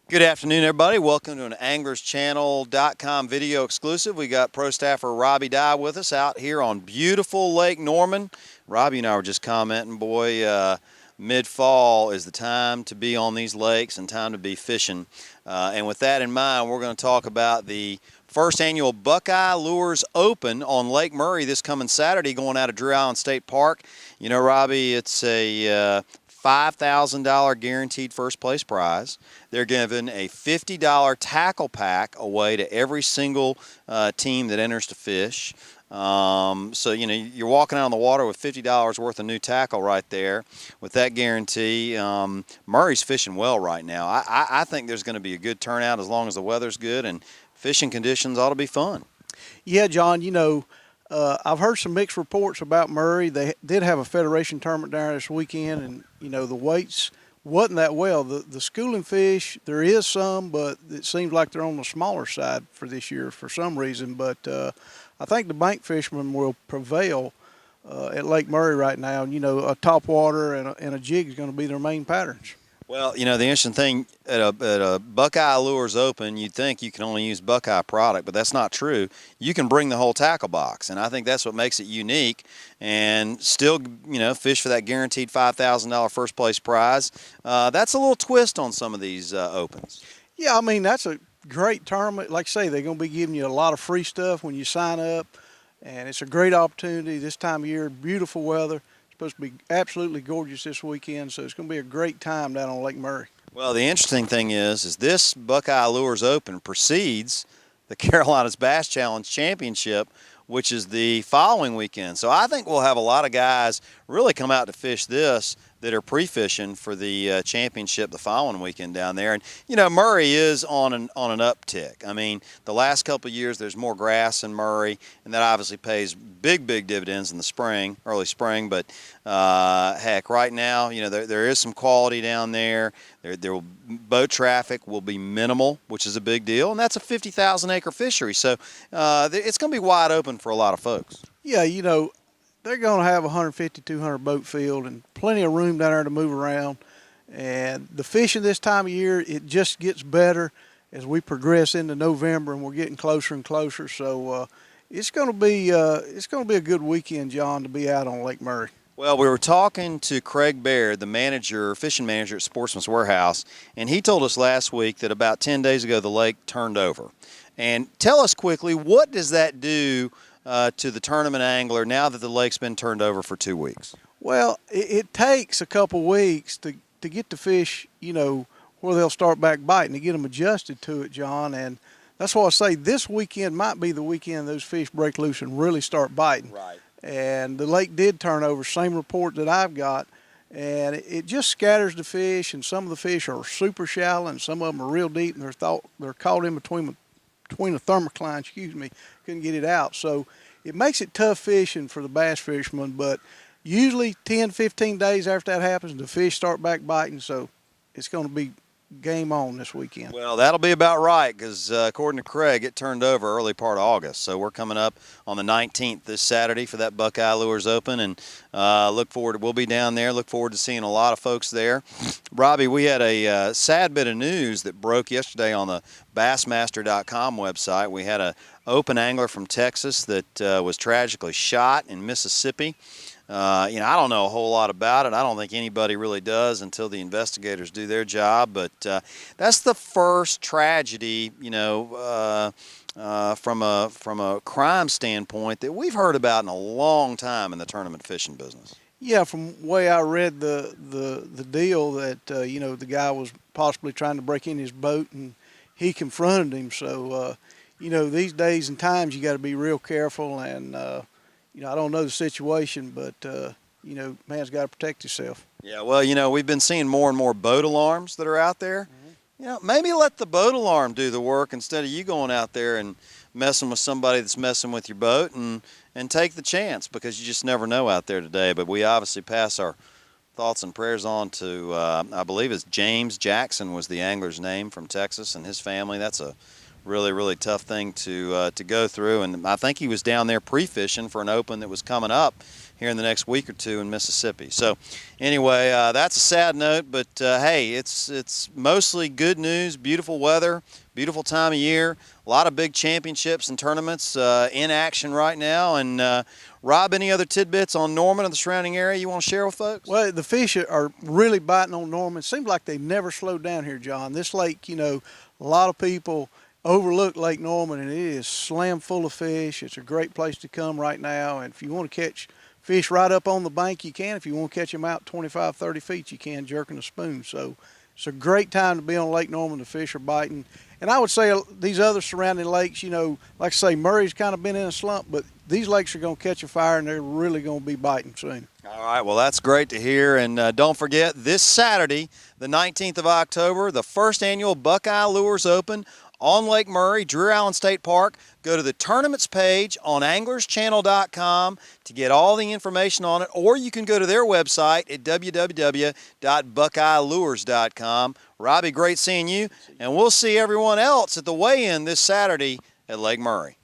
Good afternoon, everybody. Welcome to an anglerschannel.com video exclusive. We got pro staffer Robbie Dye with us out here on beautiful Lake Norman. Robbie and I were just commenting, boy, mid-fall is the time to be on these lakes and time to be fishing. And with that in mind, we're going to talk about the first annual Buckeye Lures Open on Lake Murray this coming Saturday, going out of Drew Island State Park. You know, Robbie, it's a $5,000 guaranteed first place prize. They're giving a $50 tackle pack away to every single team that enters to fish. So, you know, you're walking out on the water with $50 worth of new tackle right there with that guarantee. Murray's fishing well right now. I think there's going to be a good turnout as long as the weather's good, and fishing conditions ought to be fun. Yeah, John, you know, I've heard some mixed reports about Murray. They did have a federation tournament down this weekend, and, you know, the weights wasn't that well. The schooling fish, there is some, but it seems like they're on the smaller side for this year for some reason. But I think the bank fishermen will prevail at Lake Murray right now. And, you know, a topwater and a jig is going to be their main patterns. Well, you know, the interesting thing at a Buckeye Lures Open, you'd think you can only use Buckeye product, but that's not true. You can bring the whole tackle box, and I think that's what makes it unique, and still, you know, fish for that guaranteed $5,000 first place prize. That's a little twist on some of these opens. Yeah, I mean, that's a great tournament. Like I say, they're going to be giving you a lot of free stuff when you sign up, and it's a great opportunity this time of year, beautiful weather. Supposed to be absolutely gorgeous this weekend, so it's going to be a great time down on Lake Murray. Well, the interesting thing is this Buckeye Lures Open precedes the Carolinas Bass Challenge Championship, which is the following weekend. So I think we'll have a lot of guys really come out to fish this that are pre-fishing for the championship the following weekend down there. And, you know, Murray is on an uptick. I mean, the last couple of years there's more grass in Murray, and that obviously pays big dividends in the spring, early spring. But, heck, right now, you know, there is some quality down there. Boat traffic will be minimal, which is a big deal, and that's a 50,000-acre fishery. So it's going to be wide open for a lot of folks. Yeah, you know, they're going to have 150, 200 boat field and plenty of room down there to move around. And the fishing this time of year, it just gets better as we progress into November, and we're getting closer and closer. So it's going to be a good weekend, John, to be out on Lake Murray. Well, we were talking to Craig Baird, the manager, fishing manager at Sportsman's Warehouse, and he told us last week that about 10 days ago the lake turned over. And tell us quickly, what does that do to the tournament angler now that the lake's been turned over for 2 weeks? Well, it takes a couple weeks to get the fish, you know, where they'll start back biting, to get them adjusted to it, John. And that's why I say this weekend might be the weekend those fish break loose and really start biting. Right. And the lake did turn over, same report that I've got. And it just scatters the fish, and some of the fish are super shallow, and some of them are real deep, and they're caught in between a thermocline, couldn't get it out. So it makes it tough fishing for the bass fishermen, but usually 10, 15 days after that happens, the fish start back biting, so it's going to be game on this weekend. Well, that'll be about right, because according to Craig, it turned over early part of August. So we're coming up on the 19th this Saturday for that Buckeye Lures Open, and we'll be down there. Look forward to seeing a lot of folks there. Robbie, we had a sad bit of news that broke yesterday on the Bassmaster.com website. We had an open angler from Texas that was tragically shot in Mississippi. You know, I don't know a whole lot about it. I don't think anybody really does until the investigators do their job. But that's the first tragedy, you know, from a crime standpoint that we've heard about in a long time in the tournament fishing business. Yeah, from the way I read the deal that, you know, the guy was possibly trying to break in his boat and he confronted him. So, you know, these days and times you got to be real careful, and you know, I don't know the situation, but, you know, man's got to protect himself. Yeah, well, you know, we've been seeing more and more boat alarms that are out there. Mm-hmm. You know, maybe let the boat alarm do the work instead of you going out there and messing with somebody that's messing with your boat, and take the chance, because you just never know out there today. But we obviously pass our thoughts and prayers on to, I believe it's James Jackson was the angler's name from Texas, and his family. That's a really, really tough thing to go through. And I think he was down there pre-fishing for an open that was coming up here in the next week or two in Mississippi. So anyway, that's a sad note, but hey, it's mostly good news, beautiful weather, beautiful time of year, a lot of big championships and tournaments in action right now. And Rob, any other tidbits on Norman and the surrounding area you want to share with folks? Well, the fish are really biting on Norman. Seems like they never slowed down here, John. This lake, you know, a lot of people overlook Lake Norman, and it is slam full of fish. It's a great place to come right now. And if you want to catch fish right up on the bank, you can. If you want to catch them out 25, 30 feet, you can, jerking a spoon. So it's a great time to be on Lake Norman. The fish are biting. And I would say these other surrounding lakes, you know, like I say, Murray's kind of been in a slump, but these lakes are going to catch a fire, and they're really going to be biting soon. All right, well, that's great to hear. And don't forget, this Saturday, the 19th of October, the first annual Buckeye Lures Open on Lake Murray, Drew Allen State Park. Go to the tournaments page on anglerschannel.com to get all the information on it, or you can go to their website at www.buckeyelures.com. Robbie, great seeing you, and we'll see everyone else at the weigh-in this Saturday at Lake Murray.